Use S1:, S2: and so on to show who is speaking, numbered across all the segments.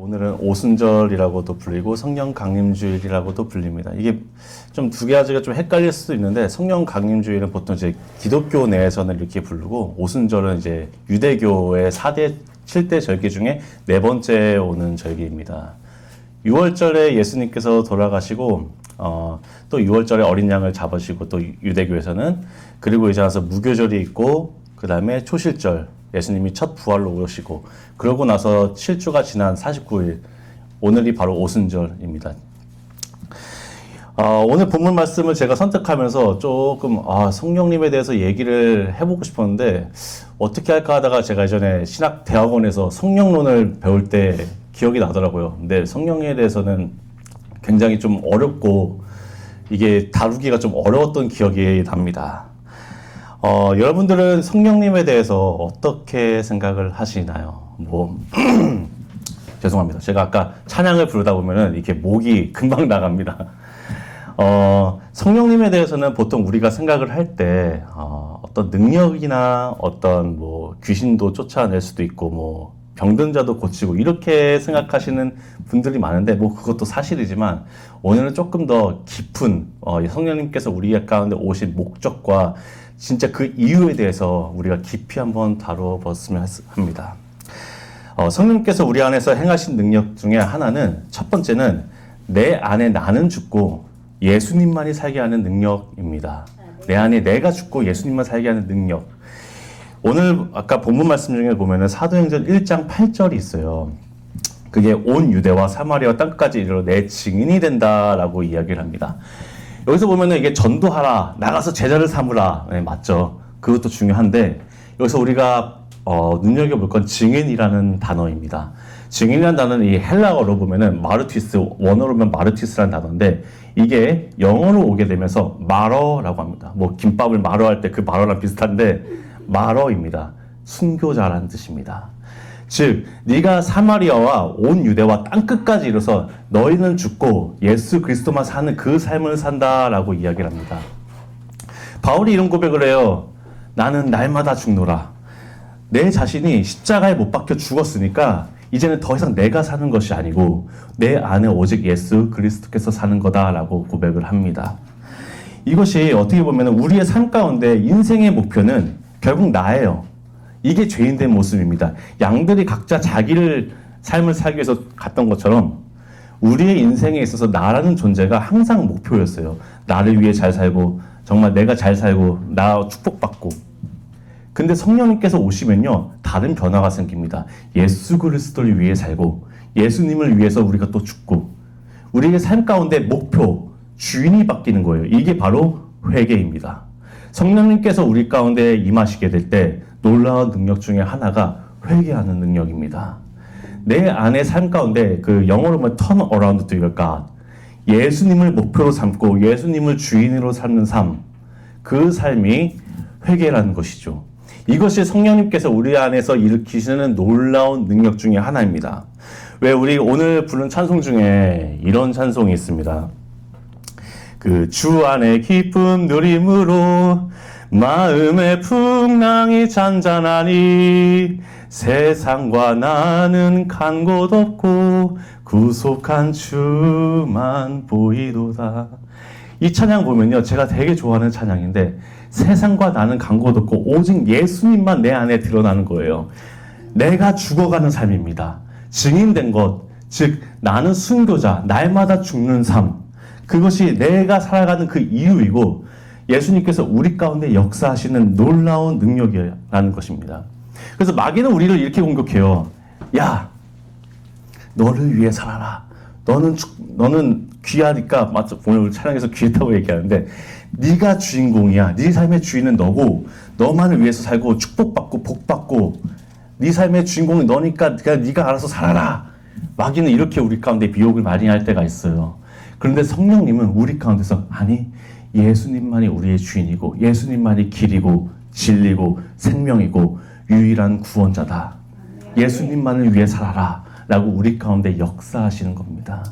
S1: 오늘은 오순절이라고도 불리고 성령 강림주일이라고도 불립니다. 이게 좀 두 가지가 좀 헷갈릴 수도 있는데, 성령 강림주일은 보통 이제 기독교 내에서는 이렇게 부르고, 오순절은 이제 유대교의 4대, 7대 절기 중에 네 번째 오는 절기입니다. 6월절에 예수님께서 돌아가시고, 또 6월절에 어린 양을 잡으시고, 또 유대교에서는, 그리고 이제 와서 무교절이 있고, 그 다음에 초실절, 예수님이 첫 부활로 오시고, 그러고 나서 7주가 지난 49일, 오늘이 바로 오순절입니다. 오늘 본문 말씀을 제가 선택하면서 조금 성령님에 대해서 얘기를 해보고 싶었는데 어떻게 할까 하다가 제가 예전에 신학대학원에서 성령론을 배울 때 기억이 나더라고요. 근데 성령에 대해서는 굉장히 좀 어렵고 이게 다루기가 좀 어려웠던 기억이 납니다. 여러분들은 성령님에 대해서 어떻게 생각을 하시나요? 죄송합니다. 제가 아까 찬양을 부르다 보면은 이렇게 목이 금방 나갑니다. 성령님에 대해서는 보통 우리가 생각을 할 때, 어떤 능력이나 어떤 귀신도 쫓아낼 수도 있고, 병든 자도 고치고, 이렇게 생각하시는 분들이 많은데, 그것도 사실이지만, 오늘은 조금 더 깊은, 성령님께서 우리 가운데 오신 목적과 진짜 그 이유에 대해서 우리가 깊이 한번 다뤄봤으면 합니다. 성령님께서 우리 안에서 행하신 능력 중에 하나는, 첫 번째는 내 안에 나는 죽고 예수님만이 살게 하는 능력입니다. 내 안에 내가 죽고 예수님만 살게 하는 능력. 오늘 아까 본문 말씀 중에 보면은 사도행전 1장 8절이 있어요. 그게 온 유대와 사마리아 땅끝까지 이르러 내 증인이 된다라고 이야기를 합니다. 여기서 보면은 이게 전도하라, 나가서 제자를 삼으라. 네, 맞죠. 그것도 중요한데 여기서 우리가 눈여겨볼 건 증인이라는 단어입니다. 증인이라는 단어는 이 헬라어로 보면은 마르티스, 원어로 보면 마르티스라는 단어인데 이게 영어로 오게 되면서 마러라고 합니다. 김밥을 마러할 때 그 마러랑 비슷한데 마러입니다. 순교자라는 뜻입니다. 즉 네가 사마리아와 온 유대와 땅끝까지 이르러서 너희는 죽고 예수 그리스도만 사는 그 삶을 산다라고 이야기를 합니다. 바울이 이런 고백을 해요. 나는 날마다 죽노라. 내 자신이 십자가에 못 박혀 죽었으니까 이제는 더 이상 내가 사는 것이 아니고 내 안에 오직 예수 그리스도께서 사는 거다라고 고백을 합니다. 이것이 어떻게 보면 우리의 삶 가운데 인생의 목표는 결국 나예요. 이게 죄인된 모습입니다. 양들이 각자 자기를 삶을 살기 위해서 갔던 것처럼 우리의 인생에 있어서 나라는 존재가 항상 목표였어요. 나를 위해 잘 살고 정말 내가 잘 살고 나 축복받고. 근데 성령님께서 오시면요 다른 변화가 생깁니다. 예수 그리스도를 위해 살고 예수님을 위해서 우리가 또 죽고 우리의 삶 가운데 목표, 주인이 바뀌는 거예요. 이게 바로 회개입니다. 성령님께서 우리 가운데 임하시게 될 때 놀라운 능력 중에 하나가 회개하는 능력입니다. 내 안의 삶 가운데 그 영어로 보면 turn around to your God, 예수님을 목표로 삼고 예수님을 주인으로 삼는 삶, 그 삶이 회개라는 것이죠. 이것이 성령님께서 우리 안에서 일으키시는 놀라운 능력 중에 하나입니다. 왜 우리 오늘 부른 찬송 중에 이런 찬송이 있습니다. 그 주 안에 기쁨 누림으로 마음의 풍랑이 잔잔하니 세상과 나는 간 곳 없고 구속한 주만 보이도다. 이 찬양 보면요 제가 되게 좋아하는 찬양인데 세상과 나는 간 곳 없고 오직 예수님만 내 안에 드러나는 거예요. 내가 죽어가는 삶입니다. 증인된 것, 즉 나는 순교자, 날마다 죽는 삶, 그것이 내가 살아가는 그 이유이고 예수님께서 우리 가운데 역사하시는 놀라운 능력이라는 것입니다. 그래서 마귀는 우리를 이렇게 공격해요. 야, 너를 위해 살아라. 너는 귀하니까, 맞죠? 오늘 촬영에서 귀했다고 얘기하는데 네가 주인공이야. 네 삶의 주인은 너고 너만을 위해서 살고 축복받고 복받고 네 삶의 주인공은 너니까 네가 알아서 살아라. 마귀는 이렇게 우리 가운데 미혹을 많이 할 때가 있어요. 그런데 성령님은 우리 가운데서 아니 예수님만이 우리의 주인이고 예수님만이 길이고 진리고 생명이고 유일한 구원자다. 예수님만을 위해 살아라 라고 우리 가운데 역사하시는 겁니다.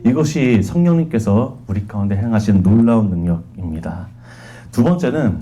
S1: 이것이 성령님께서 우리 가운데 행하신 놀라운 능력입니다. 두 번째는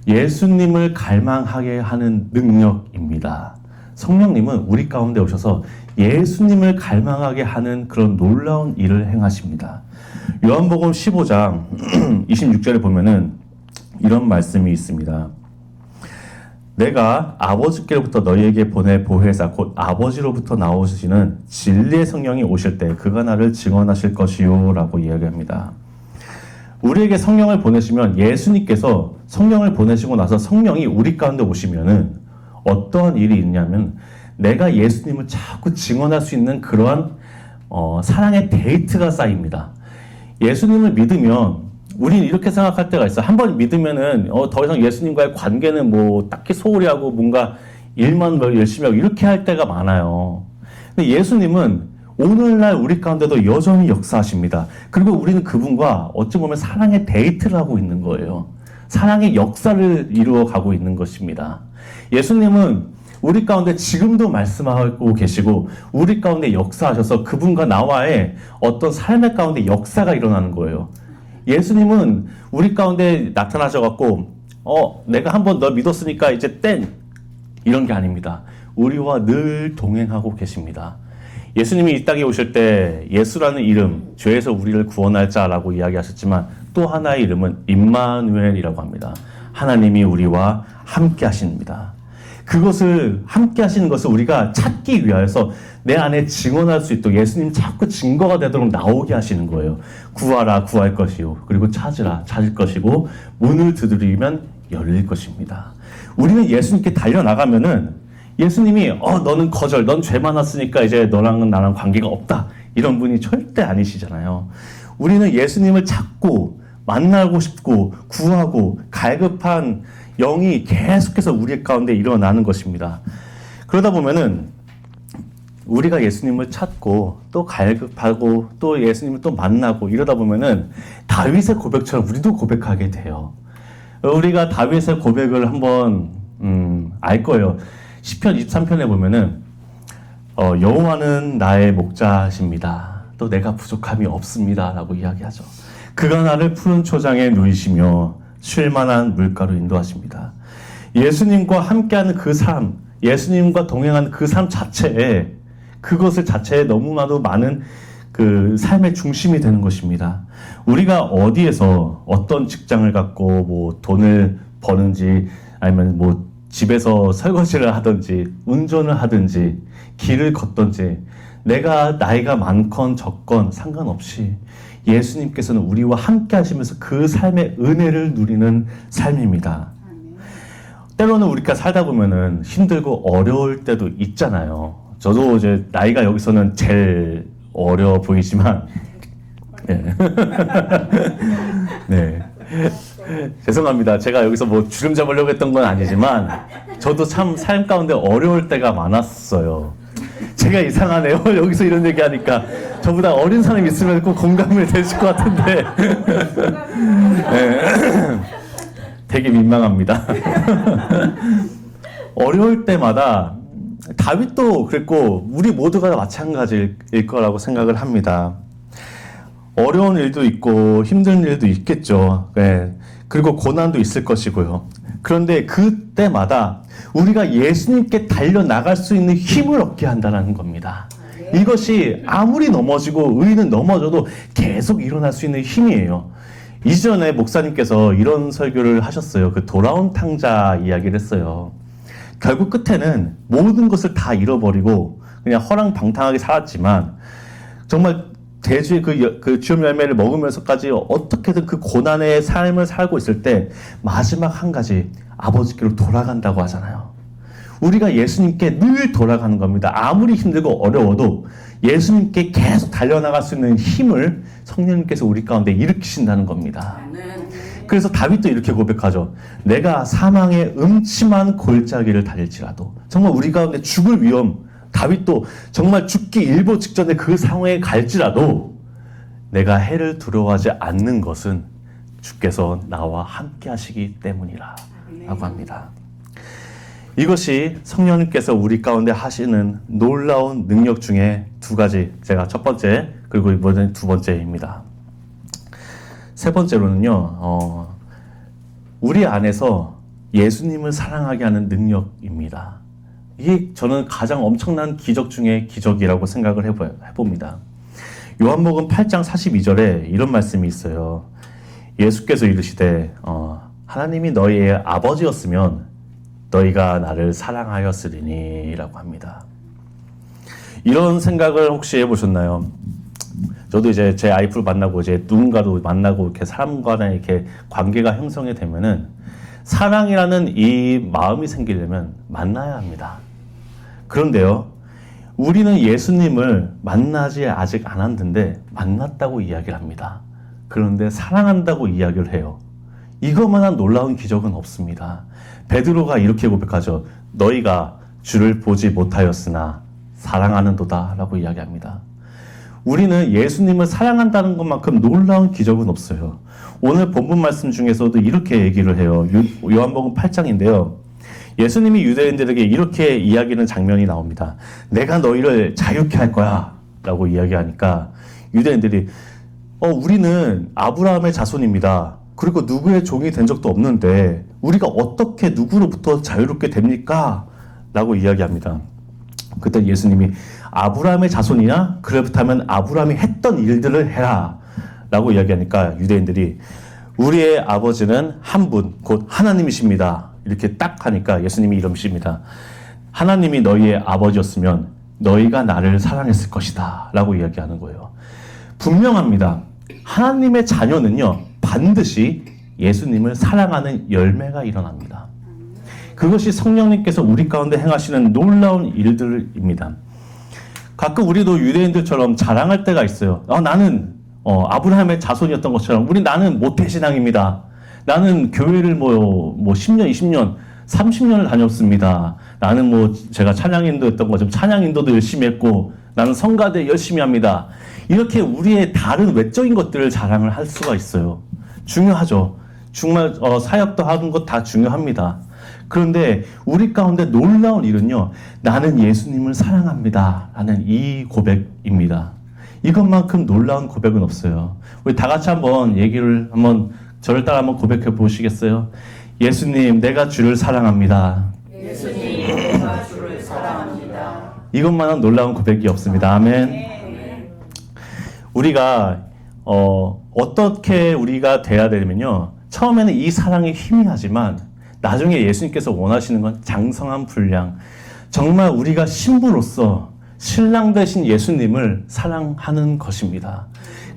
S1: 예수님을 갈망하게 하는 능력입니다. 성령님은 우리 가운데 오셔서 예수님을 갈망하게 하는 그런 놀라운 일을 행하십니다. 요한복음 15장 26절에 보면은 이런 말씀이 있습니다. 내가 아버지께로부터 너희에게 보낼 보혜사 곧 아버지로부터 나오시는 진리의 성령이 오실 때 그가 나를 증언하실 것이요 라고 이야기합니다. 우리에게 성령을 보내시면 예수님께서 성령을 보내시고 나서 성령이 우리 가운데 오시면은 어떠한 일이 있냐면 내가 예수님을 자꾸 증언할 수 있는 그러한 사랑의 데이트가 쌓입니다. 예수님을 믿으면 우리는 이렇게 생각할 때가 있어. 한 번 믿으면은 더 이상 예수님과의 관계는 뭐 딱히 소홀히 하고 뭔가 일만 열심히 하고 이렇게 할 때가 많아요. 근데 예수님은 오늘날 우리 가운데도 여전히 역사하십니다. 그리고 우리는 그분과 어찌 보면 사랑의 데이트를 하고 있는 거예요. 사랑의 역사를 이루어 가고 있는 것입니다. 예수님은 우리 가운데 지금도 말씀하고 계시고 우리 가운데 역사하셔서 그분과 나와의 어떤 삶의 가운데 역사가 일어나는 거예요. 예수님은 우리 가운데 나타나셔갖고 내가 한번 너 믿었으니까 이제 땡! 이런 게 아닙니다. 우리와 늘 동행하고 계십니다. 예수님이 이 땅에 오실 때 예수라는 이름, 죄에서 우리를 구원할 자라고 이야기하셨지만 또 하나의 이름은 임마누엘이라고 합니다. 하나님이 우리와 함께 하십니다. 그것을 함께 하시는 것을 우리가 찾기 위하여서 내 안에 증언할 수 있도록 예수님 자꾸 증거가 되도록 나오게 하시는 거예요. 구하라 구할 것이요. 그리고 찾으라 찾을 것이고 문을 두드리면 열릴 것입니다. 우리는 예수님께 달려나가면은 예수님이 너는 거절, 넌 죄 많았으니까 이제 너랑은 나랑 관계가 없다. 이런 분이 절대 아니시잖아요. 우리는 예수님을 찾고 만나고 싶고 구하고 갈급한 영이 계속해서 우리 가운데 일어나는 것입니다. 그러다 보면은 우리가 예수님을 찾고 또 갈급하고 또 예수님을 또 만나고 이러다 보면은 다윗의 고백처럼 우리도 고백하게 돼요. 우리가 다윗의 고백을 한번 알 거예요. 시편 23편에 보면은 여호와는 나의 목자십니다. 또 내가 부족함이 없습니다라고 이야기하죠. 그가 나를 푸른 초장에 누이시며 쉴만한 물가로 인도하십니다. 예수님과 함께하는 그 삶, 예수님과 동행하는 그 삶 자체에 그것을 자체에 너무나도 많은 그 삶의 중심이 되는 것입니다. 우리가 어디에서 어떤 직장을 갖고 뭐 돈을 버는지 아니면 뭐 집에서 설거지를 하든지 운전을 하든지 길을 걷든지 내가 나이가 많건 적건 상관없이 예수님께서는 우리와 함께 하시면서 그 삶의 은혜를 누리는 삶입니다. 때로는 우리가 살다 보면은 힘들고 어려울 때도 있잖아요. 저도 이제 나이가 여기서는 제일 어려 보이지만, 네. 네. 죄송합니다. 제가 여기서 뭐 주름 잡으려고 했던 건 아니지만, 저도 참 삶 가운데 어려울 때가 많았어요. 제가 이상하네요. 여기서 이런 얘기 하니까. 저보다 어린 사람이 있으면 꼭 공감이 되실 것 같은데. 네. 되게 민망합니다. 어려울 때마다 다윗도 그랬고 우리 모두가 마찬가지일 거라고 생각을 합니다. 어려운 일도 있고 힘든 일도 있겠죠. 네. 그리고 고난도 있을 것이고요. 그런데 그때마다 우리가 예수님께 달려나갈 수 있는 힘을 얻게 한다는 겁니다. 이것이 아무리 넘어지고 의인은 넘어져도 계속 일어날 수 있는 힘이에요. 이전에 목사님께서 이런 설교를 하셨어요. 그 돌아온 탕자 이야기를 했어요. 결국 끝에는 모든 것을 다 잃어버리고 그냥 허랑방탕하게 살았지만 정말 대주의 그 주염 열매를 먹으면서까지 어떻게든 그 고난의 삶을 살고 있을 때 마지막 한 가지 아버지께로 돌아간다고 하잖아요. 우리가 예수님께 늘 돌아가는 겁니다. 아무리 힘들고 어려워도 예수님께 계속 달려나갈 수 있는 힘을 성령님께서 우리 가운데 일으키신다는 겁니다. 그래서 다윗도 이렇게 고백하죠. 내가 사망의 음침한 골짜기를 달릴지라도 정말 우리 가운데 죽을 위험, 다윗도 정말 죽기 일보 직전에 그 상황에 갈지라도 내가 해를 두려워하지 않는 것은 주께서 나와 함께 하시기 때문이라 라고 합니다. 이것이 성령님께서 우리 가운데 하시는 놀라운 능력 중에 두 가지, 제가 첫 번째 그리고 이번엔 두 번째입니다. 세 번째로는요, 우리 안에서 예수님을 사랑하게 하는 능력입니다. 이게 저는 가장 엄청난 기적 중에 기적이라고 생각을 해봅니다. 요한복음 8장 42절에 이런 말씀이 있어요. 예수께서 이르시되 하나님이 너희의 아버지였으면 너희가 나를 사랑하였으리니 라고 합니다. 이런 생각을 혹시 해보셨나요? 저도 이제 제 와이프를 만나고 이제 누군가도 만나고 이렇게 사람과는 이렇게 관계가 형성이 되면은 사랑이라는 이 마음이 생기려면 만나야 합니다. 그런데요, 우리는 예수님을 만나지 아직 않았는데 만났다고 이야기를 합니다. 그런데 사랑한다고 이야기를 해요. 이것만한 놀라운 기적은 없습니다. 베드로가 이렇게 고백하죠. 너희가 주를 보지 못하였으나 사랑하는도다 라고 이야기합니다. 우리는 예수님을 사랑한다는 것만큼 놀라운 기적은 없어요. 오늘 본문 말씀 중에서도 이렇게 얘기를 해요. 요한복음 8장인데요. 예수님이 유대인들에게 이렇게 이야기하는 장면이 나옵니다. 내가 너희를 자유케 할 거야 라고 이야기하니까 유대인들이 우리는 아브라함의 자손입니다. 그리고 누구의 종이 된 적도 없는데 우리가 어떻게 누구로부터 자유롭게 됩니까? 라고 이야기합니다. 그때 예수님이 아브라함의 자손이냐? 그렇다면 아브라함이 했던 일들을 해라 라고 이야기하니까 유대인들이 우리의 아버지는 한 분, 곧 하나님이십니다. 이렇게 딱 하니까 예수님이 이러십니다. 하나님이 너희의 아버지였으면 너희가 나를 사랑했을 것이다 라고 이야기하는 거예요. 분명합니다. 하나님의 자녀는요, 반드시 예수님을 사랑하는 열매가 일어납니다. 그것이 성령님께서 우리 가운데 행하시는 놀라운 일들입니다. 가끔 우리도 유대인들처럼 자랑할 때가 있어요. 나는 아브라함의 자손이었던 것처럼 나는 모태신앙입니다. 나는 교회를 10년, 20년, 30년을 다녔습니다. 나는 제가 찬양인도였던 것처럼 찬양인도도 열심히 했고 나는 성가대 열심히 합니다. 이렇게 우리의 다른 외적인 것들을 자랑을 할 수가 있어요. 중요하죠. 정말 사역도 하는 것 다 중요합니다. 그런데 우리 가운데 놀라운 일은요, 나는 예수님을 사랑합니다 라는 이 고백입니다. 이것만큼 놀라운 고백은 없어요. 우리 다 같이 한번 얘기를 저를 따라 한번 고백해 보시겠어요? 예수님, 내가 주를 사랑합니다.
S2: 예수님, 내가 주를 사랑합니다.
S1: 이것만한 놀라운 고백이 없습니다. 아멘. 우리가 어떻게 우리가 돼야 되냐면요, 처음에는 이 사랑이 희미하지만 나중에 예수님께서 원하시는 건 장성한 분량, 정말 우리가 신부로서 신랑 되신 예수님을 사랑하는 것입니다.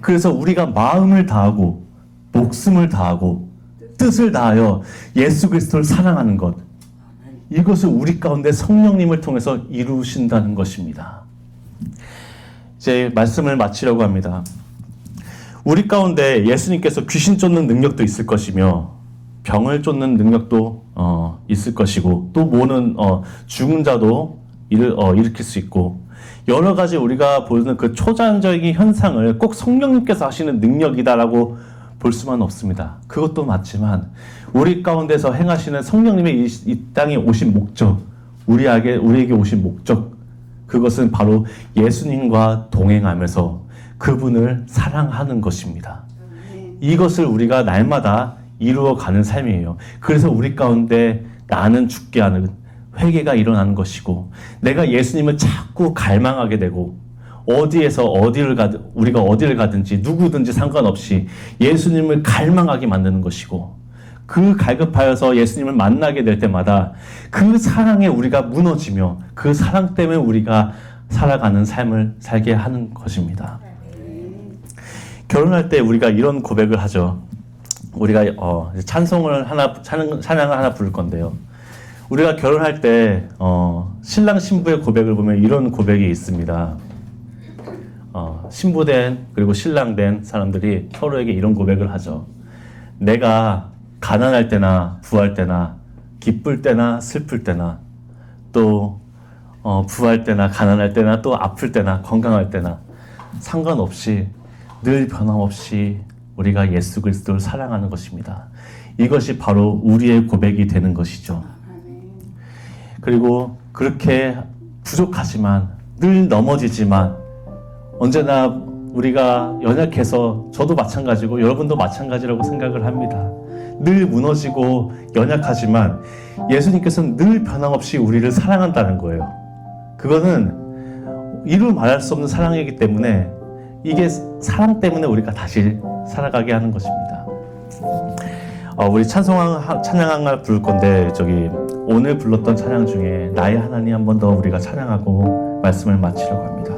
S1: 그래서 우리가 마음을 다하고 목숨을 다하고 뜻을 다하여 예수 그리스도를 사랑하는 것, 이것을 우리 가운데 성령님을 통해서 이루신다는 것입니다. 이제 말씀을 마치려고 합니다. 우리 가운데 예수님께서 귀신 쫓는 능력도 있을 것이며 병을 쫓는 능력도 있을 것이고 또 모는 죽은 자도 일으킬 수 있고 여러 가지 우리가 보는 그 초자연적인 현상을 꼭 성령님께서 하시는 능력이다라고 볼 수만 없습니다. 그것도 맞지만 우리 가운데서 행하시는 성령님의 이 땅에 오신 목적, 우리에게 오신 목적, 그것은 바로 예수님과 동행하면서 그분을 사랑하는 것입니다. 이것을 우리가 날마다 이루어가는 삶이에요. 그래서 우리 가운데 나는 죽게 하는 회개가 일어나는 것이고 내가 예수님을 자꾸 갈망하게 되고 우리가 어디를 가든지 누구든지 상관없이 예수님을 갈망하게 만드는 것이고 그 갈급하여서 예수님을 만나게 될 때마다 그 사랑에 우리가 무너지며 그 사랑 때문에 우리가 살아가는 삶을 살게 하는 것입니다. 결혼할 때 우리가 이런 고백을 하죠. 우리가 찬양을 하나 부를 건데요. 우리가 결혼할 때 신랑 신부의 고백을 보면 이런 고백이 있습니다. 신부된 그리고 신랑된 사람들이 서로에게 이런 고백을 하죠. 내가 가난할 때나 부할 때나 기쁠 때나 슬플 때나 또 부할 때나 가난할 때나 또 아플 때나 건강할 때나 상관없이 늘 변함없이 우리가 예수 그리스도를 사랑하는 것입니다. 이것이 바로 우리의 고백이 되는 것이죠. 그리고 그렇게 부족하지만 늘 넘어지지만 언제나 우리가 연약해서 저도 마찬가지고 여러분도 마찬가지라고 생각을 합니다. 늘 무너지고 연약하지만 예수님께서는 늘 변함없이 우리를 사랑한다는 거예요. 그거는 이루 말할 수 없는 사랑이기 때문에 이게 사랑 때문에 우리가 다시 살아가게 하는 것입니다. 우리 찬양을 부를 건데 오늘 불렀던 찬양 중에 나의 하나님 한 번 더 우리가 찬양하고 말씀을 마치려고 합니다.